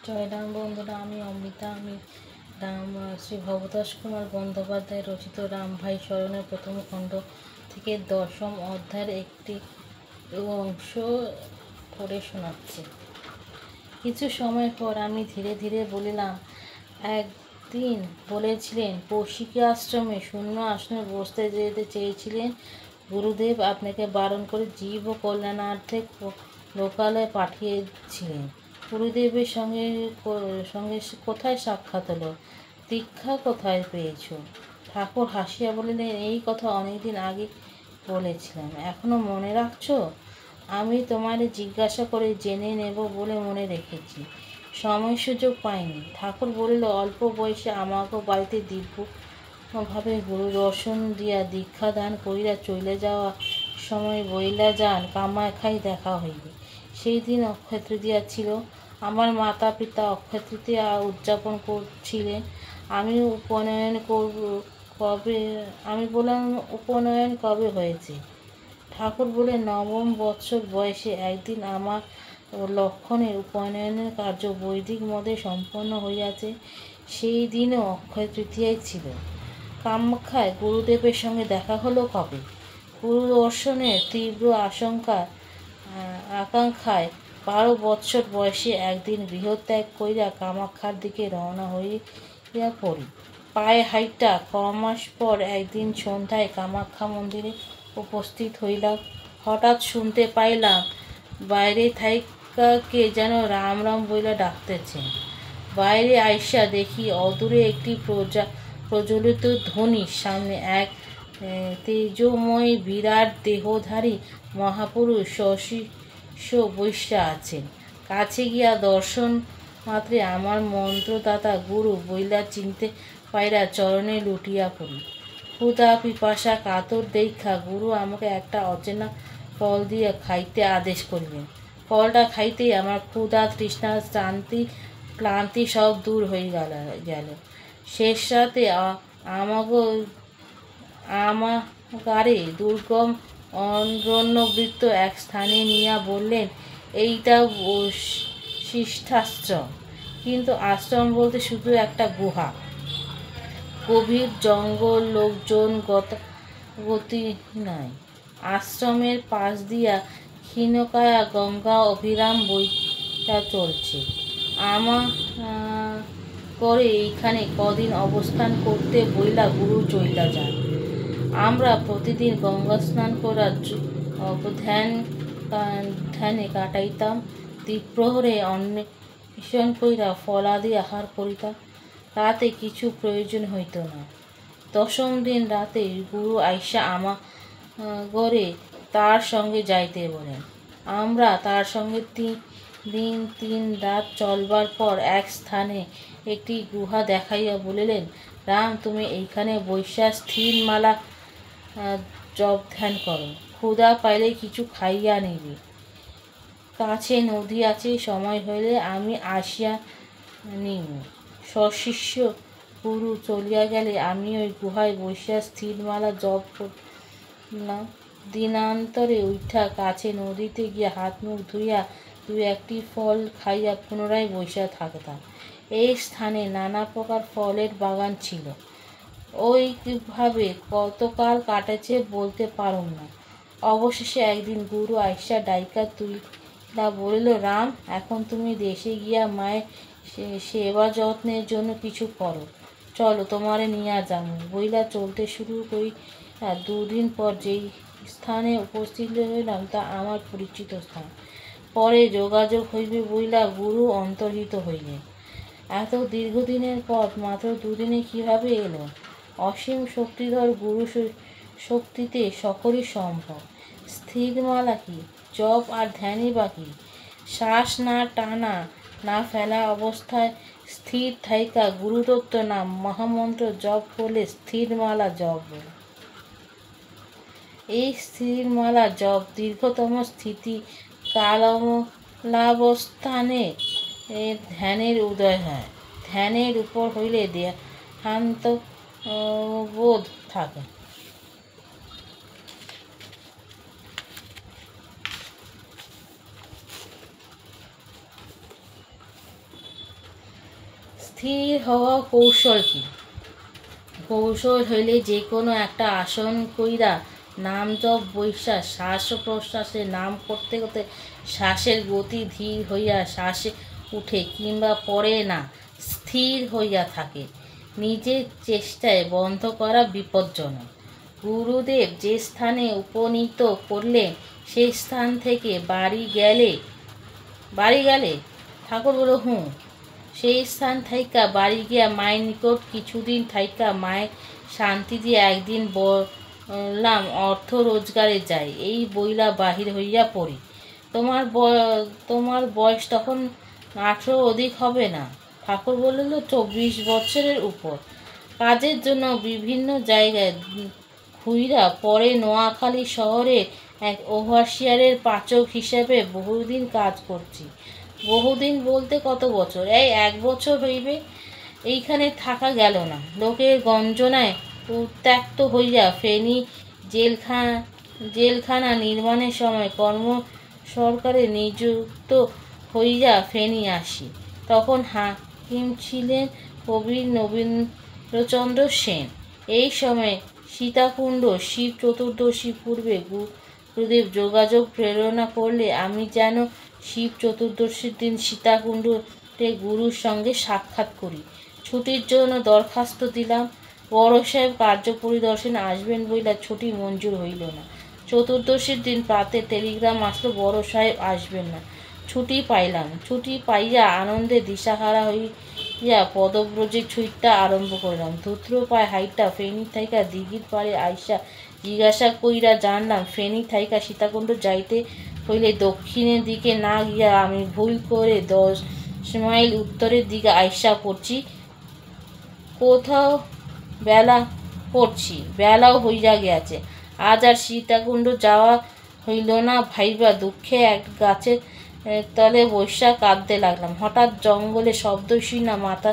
জয়রাম বন্ধুরা, আমি অমৃতা। আমি শ্রী ভবতোষ কুমার বন্দ্যোপাধ্যায় রচিত রামভাই স্মরণের প্রথম খণ্ড থেকে 10ম অধ্যায়ের একটি অংশ পড়ে শোনাচ্ছি। কিছু সময় পর আমি ধীরে ধীরে বলিলাম, একদিন বলেছিলেন কৌশিকী আশ্রমে শূন্য আসনে বসতে যেতে চেয়েছিলেন। গুরুদেব আপনাকে বারণ করে জীব ও কল্যাণার্থে লোকালয়ে পাঠিয়েছিলেন। গুরুদেবের সঙ্গে সঙ্গে কোথায় সাক্ষাৎ হলো? দীক্ষা কোথায় পেয়েছ? ঠাকুর হাসিয়া বলিলেন, এই কথা অনেকদিন আগে বলেছিলাম, এখনো মনে রাখছ? আমি তোমারে জিজ্ঞাসা করে জেনে নেব বলে মনে রেখেছি, সময় সুযোগ পাইনি। ঠাকুর বলিল, অল্প বয়সে আমাকে বাড়িতে দিব্যভাবে গুরু দর্শন দিয়া দীক্ষা দান করিয়া চলে যাওয়া সময় বইলা যান, কামাখ্যায় দেখা হইবে। সেই দিন অক্ষয় তৃতীয়া ছিল। আমার মাতা পিতা অক্ষয় তৃতীয়া উদযাপন করছিলেন। আমি বললাম, উপনয়ন কবে হয়েছে? ঠাকুর বলেন, 9ম বৎসর বয়সে একদিন আমার লক্ষণের উপনয়নের কার্য বৈদিক মতে সম্পন্ন হইয়াছে। সেই দিনও অক্ষয় তৃতীয়ায় ছিল। কামাখ্যায় গুরুদেবের সঙ্গে দেখা হলো কবে? গুরু দর্শনের তীব্র আকাঙ্ক্ষায় 12 বৎসর বয়সে একদিন গৃহত্যাগ করিয়া কামাখ্যার দিকে রওনা হইয়া পড়ি। পায়ে হাইটা কমাস পর একদিন সন্ধ্যায় কামাখ্যা মন্দিরে উপস্থিত হইলাম। হঠাৎ শুনতে পাইলাম বাইরে থাইকা কে যেন রাম রাম বইলা ডাকতেছেন। বাইরে আইসা দেখি অদূরে একটি প্রজ্বলিত ধ্বনির সামনে এক তেজোময় বিরাট দেহধারী মহাপুরুষ সশিষ্য বৈশ্যা আছেন। কাছে গিয়া দর্শন মাত্রে আমার মন্ত্রদাতা গুরু বইলা চিনতে পাইরা চরণে লুটিয়া পড়ি। ক্ষুধা পিপাসা কাতর দেখা গুরু আমাকে একটা অচেনা ফল দিয়ে খাইতে আদেশ করিলেন। ফলটা খাইতেই আমার ক্ষুধা তৃষ্ণা ক্লান্তি সব দূর হয়ে গেল। শেষ রাতে আমাগারে দুর্গম অরণ্যবৃত্ত এক স্থানে নিয়া বললেন, এইটা বশিষ্ঠাশ্রম। কিন্তু আশ্রম বলতে শুধু একটা গুহা, গভীর জঙ্গল, লোকজন গতি নাই। আশ্রমের পাশ দিয়া ক্ষীণকায়া গঙ্গা অবিরাম বইয়া চলছে। করে এইখানে কদিন অবস্থান করতে বইলা গুরু চইলা যান। আমরা প্রতিদিন গঙ্গা স্নান করা ধ্যানে কাটাইতাম। দ্বিপ্রহরে অন্বেষণ কইরা ফলাদি আহার করিতাম। তাতে কিছু প্রয়োজন হইত না। 10ম দিন রাতে গুরু আইসা গড়ে তার সঙ্গে যাইতে বলেন। আমরা তার সঙ্গে 3 দিন 3 রাত চলবার পর এক স্থানে একটি গুহা দেখাইয়া বলিলেন, রাম, তুমি এইখানে বৈশা স্থির মালা জপ ধ্যান করো। ক্ষুধা পাইলে কিছু খাইয়া নিবে। কাছে নদী আছে, সময় হইলে আমি আসিয়া নিব। সশিষ্য গুরু চলিয়া গেলে আমি ওই গুহায় বৈশা স্থির মালা জপ করলাম। দিনান্তরে উঠা কাছে নদীতে গিয়া হাত মুখ ধুইয়া 2-1টি ফল খাইয়া পুনরায় বৈশা থাকতাম। এই স্থানে নানা প্রকার ফলের বাগান ছিল। ওইভাবে কতকাল কাটেছে বলতে পারুম না। অবশেষে একদিন গুরু আইসা ডাইকা তুইলা বলিল, রাম, এখন তুমি দেশে গিয়া মায়ের সেবা যত্নের জন্য কিছু করো। চলো, তোমারে নিয়া যাবো। বইলা চলতে শুরু করি। 2 দিন পর যেই স্থানে উপস্থিত হইলাম তা আমার পরিচিত স্থান। পরে যোগাযোগ হইবে বইলা গুরু অন্তর্হিত হইলেন। এত দীর্ঘদিনের পথ মাত্র 2 দিনে কিভাবে এলো? অসীম শক্তিধর গুরু শক্তিতে সকলই সম্ভব। স্থিরমালা কি? জপ আর ধ্যানই বা কি? শ্বাস না টানা না ফেলা অবস্থায় স্থির থাইকা গুরুদত্ত নাম মহামন্ত্র জপ করলে স্থিরমালা জপ বলে। এই স্থিরমালা জপ দীর্ঘতম স্থিতি কালাবস্থানে ধ্যানের উদয় হয়। ধ্যানের উপর হইলে দেহান্ত বোধ থাকে। স্থির হওয়া কৌশল কি? কৌশল হইলে যে কোনো একটা আসন কইরা নাম জপ বৈশা শ্বাস ও প্রশ্বাসে নাম করতে করতে শ্বাসের গতি ধীর হইয়া শ্বাসে উঠে কিংবা পড়ে না, স্থির হইয়া থাকে। নিজের চেষ্টায় বন্ধ করা বিপজ্জনক। গুরুদেব যে স্থানে উপনীত করলেন সেই স্থান থেকে বাড়ি গেলে ঠাকুর বলো হুঁ। সেই স্থান থাইকা বাড়ি গিয়া মায়ের নিকট কিছুদিন থাইকা মায়ের শান্তি দিয়ে একদিন বললাম অর্থ রোজগারে যাই, এই বইলা বাহির হইয়া পড়ি। তোমার বয়স তখন 18 অধিক হবে না। ঠাকুর বলিল 24 বছরের উপর। কাজের জন্য বিভিন্ন জায়গায় ঘুইরা পরে নোয়াখালী শহরে এক ওভারসিয়ারের পাচক হিসেবে বহুদিন কাজ করছি। বহুদিন বলতে কত বছর? এই 1 বছর হইবে। এইখানে থাকা গেল না। লোকের গঞ্জনায় উত্ত্যক্ত হইয়া ফেনী জেলখানা নির্মাণের সময় সরকারে নিযুক্ত হইয়া ফেনী আসি। তখন হাকিম ছিলেন কবি নবীনচন্দ্র সেন। এই সময় সীতাকুণ্ড শিব চতুর্দশী পূর্বে গুরুদেব যোগাযোগ প্রেরণা করলে আমি যেন শিব চতুর্দশীর দিন সীতাকুণ্ডে গুরুর সঙ্গে সাক্ষাৎ করি। ছুটির জন্য দরখাস্ত দিলাম। বড় সাহেব কার্য পরিদর্শনে আসবেন বইলা ছুটি মঞ্জুর হইল না। চতুর্দশীর দিন প্রাতে টেলিগ্রাম আসলো বড় সাহেব আসবেন না। ছুটি পাইলাম। ছুটি পাইয়া আনন্দে দিশাহারা হইয়া পদব্রজে ছুটতে আরম্ভ করিলাম। ধূত্র পায়ে হাইটা ফেনী থাইকা দিঘির পাড়ে আইসা জিজ্ঞাসা কইরা জানলাম ফেনী থাইকা সীতাকুণ্ড যাইতে হইলে দক্ষিণের দিকে না গিয়া আমি ভুল করে 10 মাইল উত্তরের দিকে আইসা পড়ছি। কোথাও বেলাও হইয়া গিয়াছে। আজ আর সীতাকুণ্ড যাওয়া হইল না ভাইবা দুঃখে এক গাছের তলে বৈশা কাঁদতে লাগলাম। হঠাৎ জঙ্গলে শব্দ শুনা মাথা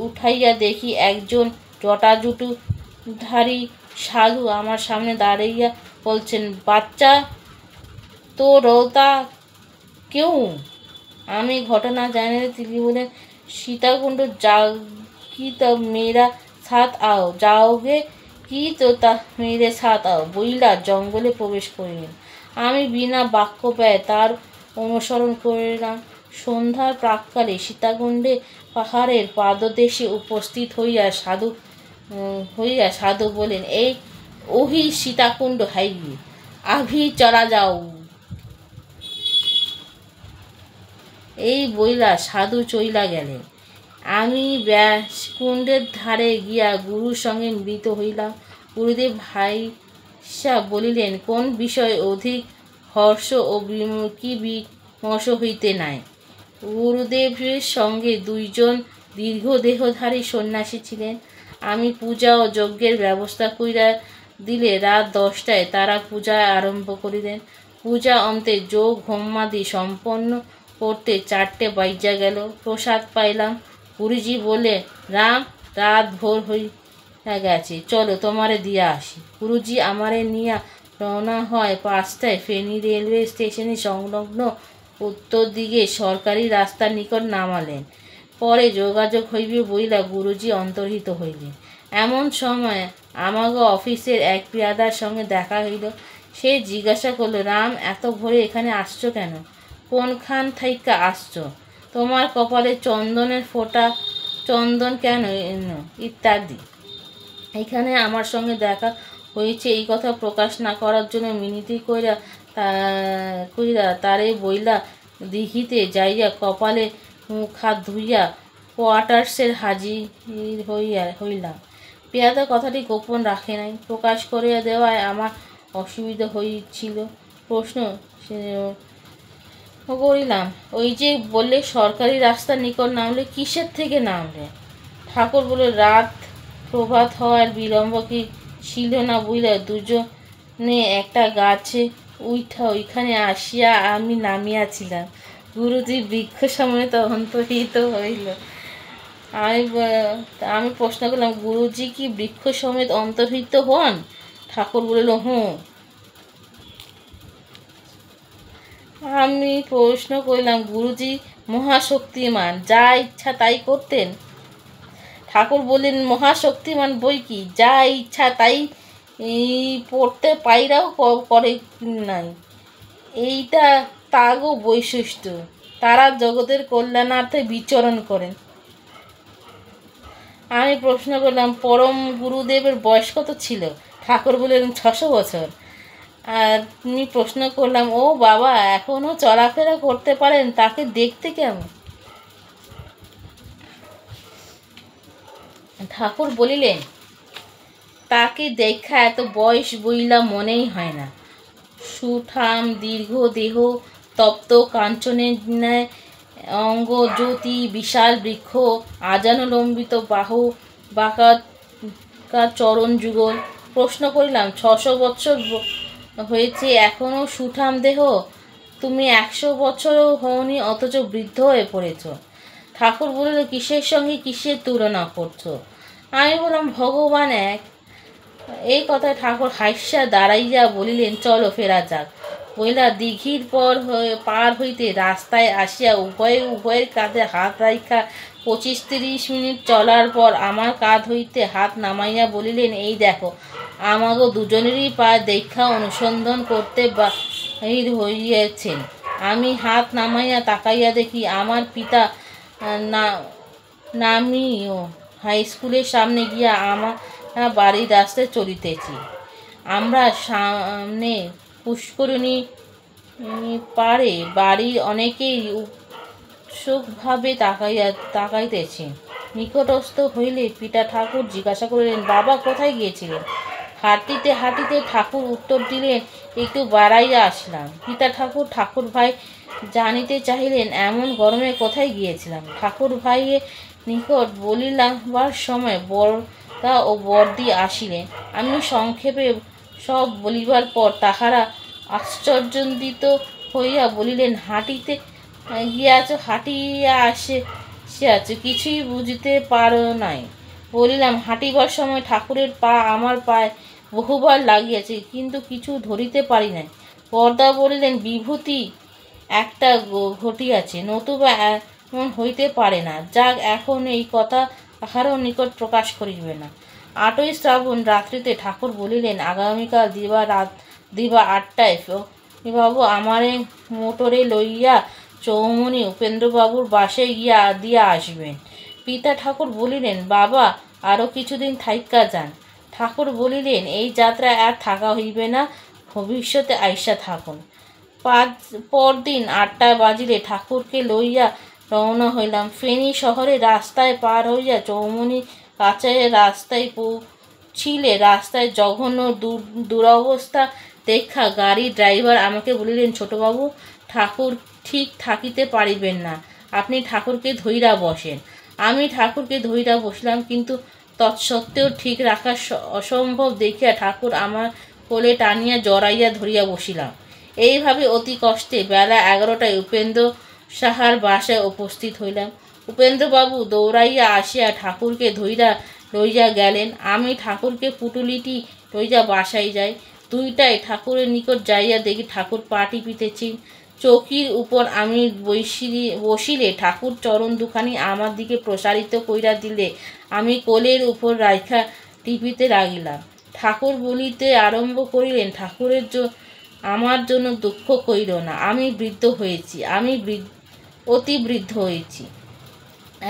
উঠাইয়া দেখি একজন জটাজুটুধারী সাধু আমার সামনে দাঁড়াইয়া বলছেন, বাচ্চা তো রোতা কেউ? আমি ঘটনা জানালে তিনি বলেন, সীতাকুণ্ড কি তো মেয়েরা সাথ আও, যাওগে কি তো তা মেয়েদের সাথ আও বইলা জঙ্গলে প্রবেশ করিলেন। আমি বিনা বাক্য ব্যয় তার অনুসরণ করিলাম। সন্ধ্যার প্রাক্কালে সীতাকুণ্ডে পাহাড়ের পাদদেশে উপস্থিত হইয়া সাধু বলেন, এই ওহি সীতাকুণ্ড হাইওয়ে, আভি চলা যাও। এই বইলা সাধু চইলা গেলেন। আমি ব্যাসকুণ্ডের ধারে গিয়া গুরুর সঙ্গে মিলিত হইলাম। গুরুদেব ভাইসা বলিলেন, কোন বিষয়ে অধিক হর্ষ ও কি বিমর্ষ হইতে নাই? গুরুদেবের সঙ্গে 2 জন দীর্ঘদেহধারী সন্ন্যাসী ছিলেন। আমি পূজা ও যজ্ঞের ব্যবস্থা কইরা দিলে রাত 10টায় তারা পূজা আরম্ভ করিলেন। পূজা অন্তে যোগ হোমাদি সম্পন্ন করতে 4টে বাইজা গেল। প্রসাদ পাইলাম। গুরুজি বলে, রাম, রাত ভোর হইয়া গেছে, চলো তোমারে দিয়া আসি। গুরুজি আমারে নিয়া রওনা হয় 5টায় ফেনী রেলওয়ে স্টেশনে সংলগ্ন উত্তর দিকে সরকারি রাস্তার নিকট নামালেন। পরে যোগাযোগ হইবে বইলা গুরুজি অন্তর্হিত হইলেন। এমন সময় আমাগো অফিসের এক পেয়াদার সঙ্গে দেখা হইল। সে জিজ্ঞাসা করল, রাম, এত ভোরে এখানে আসছো কেন? কোনখান থাইকা আসছো? তোমার কপালে চন্দনের ফোঁটা, চন্দন কেন এনো, ইত্যাদি। এখানে আমার সঙ্গে দেখা হয়েছে এই কথা প্রকাশ না করার জন্য মিনতি কইরা তারে বইলা দিঘিতে যাইয়া কপালে মুখ হাত ধুইয়া কোয়ার্টার্সের হাজির হইলাম। পেয়াদা কথাটি গোপন রাখে নাই। প্রকাশ করিয়া দেওয়ায় আমার অসুবিধা হইছিল। প্রশ্ন করিলাম, ওই যে বললে সরকারি রাস্তার নিকট নামলে, কিসের থেকে নামলে? ঠাকুর বলে, রাত প্রভাত হওয়ার বিলম্ব কি ছিল না বুঝলা, দুজনে একটা গাছে উঠা ওইখানে আসিয়া আমি নামিয়াছিলাম। গুরুজি বৃক্ষ সমেত অন্তর্হিত হইল। আমি প্রশ্ন করলাম, গুরুজি কি বৃক্ষ সমেত অন্তর্হিত হন? ঠাকুর বলিল, হুঁ। আমি প্রশ্ন করলাম, গুরুজি মহাশক্তিমান, যা ইচ্ছা তাই করতেন? ঠাকুর বললেন, মহাশক্তিমান বই কি, যা ইচ্ছা তাই পড়তে পাইরাও করে নাই। এইটা তাগো বৈশিষ্ট্য। তারা জগতের কল্যাণার্থে বিচরণ করেন। আমি প্রশ্ন করলাম, পরম গুরুদেবের বয়স কত ছিল? ঠাকুর বললেন, 600 বছর। আর আমি প্রশ্ন করলাম, ও বাবা, এখনো চলাফেরা করতে পারেন, তাকে দেখতে কেমন? ঠাকুর বলিলেন, তাকে দেখা এত বয়স বইলা মনেই হয় না। সুঠাম দীর্ঘ দেহ, তপ্ত কাঞ্চনের ন্যায় অঙ্গ, জ্যোতি, বিশাল বৃক্ষ, আজানুলম্বিত বাহু, বাঁকা চরণ যুগল। প্রশ্ন করিলাম, 600 বছর হয়েছে, এখনো সুঠাম দেহ? তুমি 100 বছরও হওনি, অথচ বৃদ্ধ হয়ে পড়েছ। ঠাকুর বলিল, কিসের সঙ্গে কিসের তুলনা করছো? আমি বললাম, ভগবান এক। এই কথায় ঠাকুর হাস্যা দাঁড়াইয়া বলিলেন, চলো ফেরা যাক। বইলা দিঘির পার হইতে রাস্তায় আসিয়া উভয়ের কাঁধে হাত রাইখা 25-30 মিনিট চলার পর আমার কাঁধ হইতে হাত নামাইয়া বলিলেন, এই দেখো, আমাগো দুজনেরই পা দেখা অনুসন্ধান করতে বাহির হইয়াছেন। আমি হাত নামাইয়া তাকাইয়া দেখি, আমার পিতা নামিও হাই স্কুলের সামনে গিয়া আমার বাড়ির রাস্তায় চলিতেছি। আমরা সামনে পুষ্করিণী পাড়ে বাড়ির অনেকেই উৎসুকভাবে তাকাইতেছে। নিকটস্থ হইলে পিতা ঠাকুর জিজ্ঞাসা করিলেন, বাবা কোথায় গিয়েছিলেন? হাঁটিতে হাঁটিতে ঠাকুর উত্তর দিলেন, একটু বাড়াইয়া আসলাম। পিতা ঠাকুর ভাই জানিতে চাহিলেন, এমন গরমে কোথায় গিয়েছিলাম? ঠাকুর ভাইয়ের নিকট বলিবার সময় বরদা ও বর্দি আসিলেন। আমি সংক্ষেপে সব বলিবার পর তাহারা আশ্চর্যান্বিত হইয়া বলিলেন, হাঁটিতে গিয়াছ, হাঁটিয়া আসিয়াছ, কিছুই বুঝিতে পারো নাই? বলিলাম, হাঁটিবার সময় ঠাকুরের পা আমার পায়ে বহুবার লাগিয়াছে, কিন্তু কিছু ধরিতে পারি নাই। বরদা বলিলেন, বিভূতি একটা ঘটিয়াছে, নতুবা এমন হইতে পারে না। যাক, এখন এই কথা কাহারও নিকট প্রকাশ করিবে না। 8ই শ্রাবণ রাত্রিতে ঠাকুর বলিলেন, আগামীকাল দিবা 8টায় বাবু আমারে মোটরে লইয়া চৌমুনি উপেন্দ্রবাবুর বাসায় গিয়া দিয়া আসবেন। পিতা ঠাকুর বলিলেন, বাবা আরও কিছুদিন থাইক্কা যান। ঠাকুর বলিলেন, এই যাত্রায় আর থাকা হইবে না, ভবিষ্যতে আইসা থাকুন। পরদিন 8টা বাজিলে ঠাকুরকে লইয়া রওনা হইলাম। ফেনী শহরে রাস্তায় পার হইয়া চৌমুনি কাছায় রাস্তায় পৌঁছিলে রাস্তায় জঘন্য দুরবস্থা দেখা গাড়ির ড্রাইভার আমাকে বলিলেন, ছোটবাবু, ঠাকুর ঠিক থাকিতে পারিবেন না, আপনি ঠাকুরকে ধইরা বসেন। আমি ঠাকুরকে ধইরা বসলাম, কিন্তু তৎসত্ত্বেও ঠিক রাখা অসম্ভব দেখিয়া ঠাকুর আমার কোলে টানিয়া জড়াইয়া ধরিয়া বসিলাম। এইভাবে অতি কষ্টে বেলা 11টায় উপেন্দ্র সাহার বাসায় উপস্থিত হইলাম। উপেন্দ্রবাবু দৌড়াইয়া আসিয়া ঠাকুরকে ধইরা লইয়া গেলেন। আমি ঠাকুরকে পুটুলিটি লইয়া বাসায় যাই। 2টায় ঠাকুরের নিকট যাইয়া দেখি ঠাকুর পা টিপিতেছেন। চৌকির উপর আমি বসিলে ঠাকুর চরণ দুখানি আমার দিকে প্রসারিত কইরা দিলে আমি কোলের উপর রাইখা টিপিতে লাগিলাম। ঠাকুর বলিতে আরম্ভ করিলেন, ঠাকুরের আমার জন্য দুঃখ কইর না, আমি বৃদ্ধ হয়েছি, অতি বৃদ্ধ হয়েছি,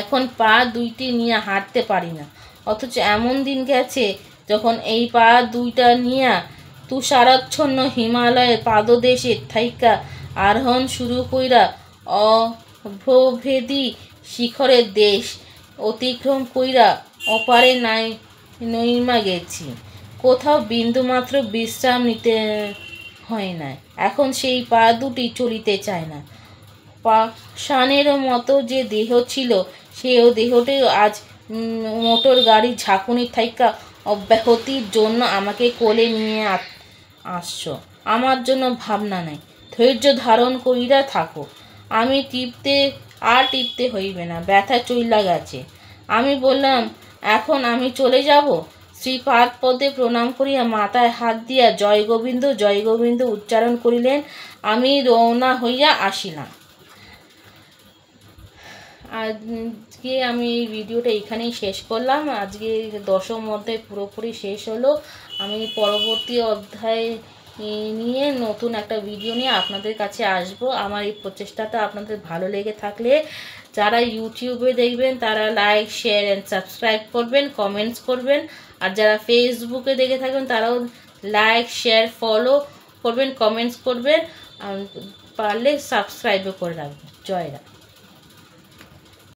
এখন পা দুইটি নিয়ে হাঁটতে পারি না। অথচ এমন দিন গেছে যখন এই পা দুইটা নিয়া তুষারাচ্ছন্ন হিমালয়ের পাদদেশে থাইকা আরোহণ শুরু কইরা অভ্রভেদী শিখরের দেশ অতিক্রম কইরা অপারে নইমা গেছি। কোথাও বিন্দুমাত্র বিশ্রাম নিতে হয় না। এখন সেই পা দুটি চলিতে চায় না। পাষাণের মতো যে দেহ ছিল, সেও দেহটিও আজ মোটর গাড়ির ঝাঁকুনি থাইকা অব্যাহতির জন্য আমাকে কোলে নিয়ে আসছ। আমার জন্য ভাবনা নাই, ধৈর্য ধারণ কইরা থাকো। আমি টিপতে হইবে না, ব্যথা চইলা গেছে। আমি বললাম, এখন আমি চলে যাব? শ্রীপাদ পদে প্রণাম করিয়া মাথায় হাত দিয়া জয় গোবিন্দ উচ্চারণ করিলেন। আমি রওনা হইয়া আসিলাম। আজকে আমি এই ভিডিওটা এখানেই শেষ করলাম। আজকে 10ম অধ্যায় পুরোপুরি শেষ হলো। আমি পরবর্তী অধ্যায় নিয়ে নতুন একটা ভিডিও নিয়ে আপনাদের কাছে আসব। আমার এই প্রচেষ্টাটা আপনাদের ভালো লেগে থাকলে যারা ইউটিউবে দেখবেন তারা লাইক, শেয়ার অ্যান্ড সাবস্ক্রাইব করবেন, কমেন্টস করবেন। আর যারা ফেসবুকে দেখে থাকবেন তারাও লাইক, শেয়ার, ফলো করবেন, কমেন্টস করবেন, আর পারলে সাবস্ক্রাইবও করে রাখবেন। জয় রাম।